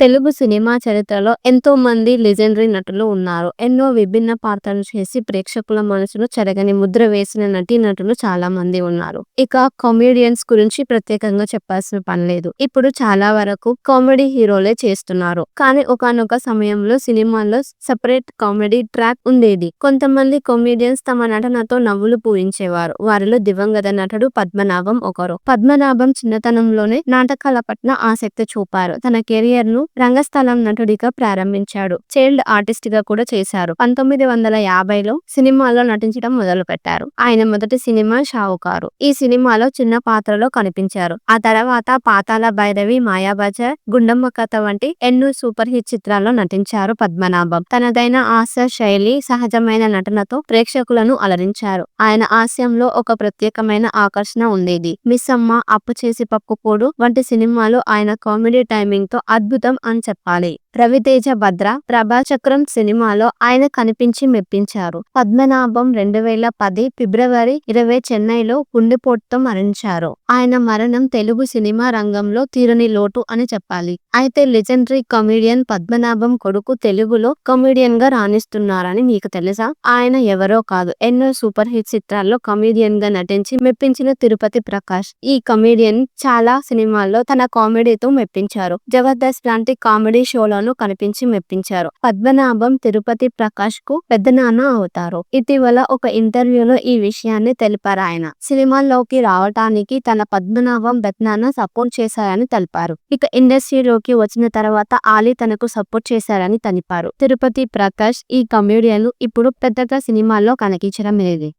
Telugu cinema చరిత్రలో ఎంతో మంది లెజెండరీ నటులు ఉన్నారు. ఎన్నో విభిన్న పాత్రలు చేసి ప్రేక్షకుల మనసును చెరగని ముద్ర వేసిన నటీనటులు చాలా మంది ఉన్నారు. ఇక కామెడియన్స్ గురించి ప్రత్యేకంగా చెప్పాల్సిన పని లేదు. ఇప్పుడు చాలా వరకు కామెడీ హీరోలే చేస్తున్నారు. కానీ ఒకానొక సమయంలో సినిమాల్లో సెపరేట్ కామెడీ ట్రాక్ ఉండేది. కొంతమంది కామెడియన్స్ తమ నటనతో నవ్వులు పూయించేవారు. వారిలో దివంగత నటుడు పద్మనాభం ఒకరు. పద్మనాభం చిన్నతనంలోనే నాటకాల పట్ల ఆసక్తి చూపారు. తన కెరియర్ ను రంగస్థలం నటుడిగా ప్రారంభించాడు. చైల్డ్ ఆర్టిస్ట్ గా కూడా చేశారు. 1950లో సినిమాల్లో నటించడం మొదలు పెట్టారు. ఆయన మొదటి సినిమా షావుకారు. ఈ సినిమాలో చిన్న పాత్రలో కనిపించారు. ఆ తర్వాత పాతాళ భైరవి, మాయాబజార్, గుండమ్మ కథ వంటి ఎన్నో సూపర్ హిట్ చిత్రాల్లో నటించారు పద్మనాభం. తనదైన హాస్య శైలి, సహజమైన నటనతో ప్రేక్షకులను అలరించారు. ఆయన హాస్యంలో ఒక ప్రత్యేకమైన ఆకర్షణ ఉండేది. మిస్సమ్మ, అప్పు చేసి పప్పుపోడు వంటి సినిమాలో ఆయన కామెడీ టైమింగ్ తో అద్భుతం అని చెప్పాలి. రవితేజ, భద్ర, ప్రభాచక్రం సినిమాలో ఆయన కనిపించి మెప్పించారు. పద్మనాభం 2010 ఫిబ్రవరి 20 చెన్నైలో గుండెపోటుతో మరణించారు. ఆయన మరణం తెలుగు సినిమా రంగంలో తీరని లోటు అని చెప్పాలి. అయితే లెజెండరీ కమెడియన్ పద్మనాభం కొడుకు తెలుగులో కమెడియన్ గా రాణిస్తున్నారని మీకు తెలుసా? ఆయన ఎవరో కాదు, ఎన్నో సూపర్ హిట్ చిత్రాల్లో కమెడియన్ గా నటించి మెప్పించిన తిరుపతి ప్రకాష్. ఈ కమెడియన్ చాలా సినిమాల్లో తన కామెడీతో మెప్పించారు. జబర్దస్త్ లాంటి కామెడీ షోలను కనిపించి మెప్పించారు. పద్మనాభం తిరుపతి ప్రకాష్ కు పెద్దనాన్న అవుతారు. ఇటీవల ఒక ఇంటర్వ్యూలో ఈ విషయాన్ని తెలిపారు. ఆయన సినిమాల్లోకి రావటానికి తన పద్మనాభం పెద్దనాన్న సపోర్ట్ చేశారని తెలిపారు. ఇక ఇండస్ట్రీలోకి వచ్చిన తర్వాత ఆలీ తనకు సపోర్ట్ చేశారని తెలిపారు. తిరుపతి ప్రకాష్ ఈ కమెడియన్ ఇప్పుడు పెద్దగా సినిమాల్లో కనిపించడం లేదు.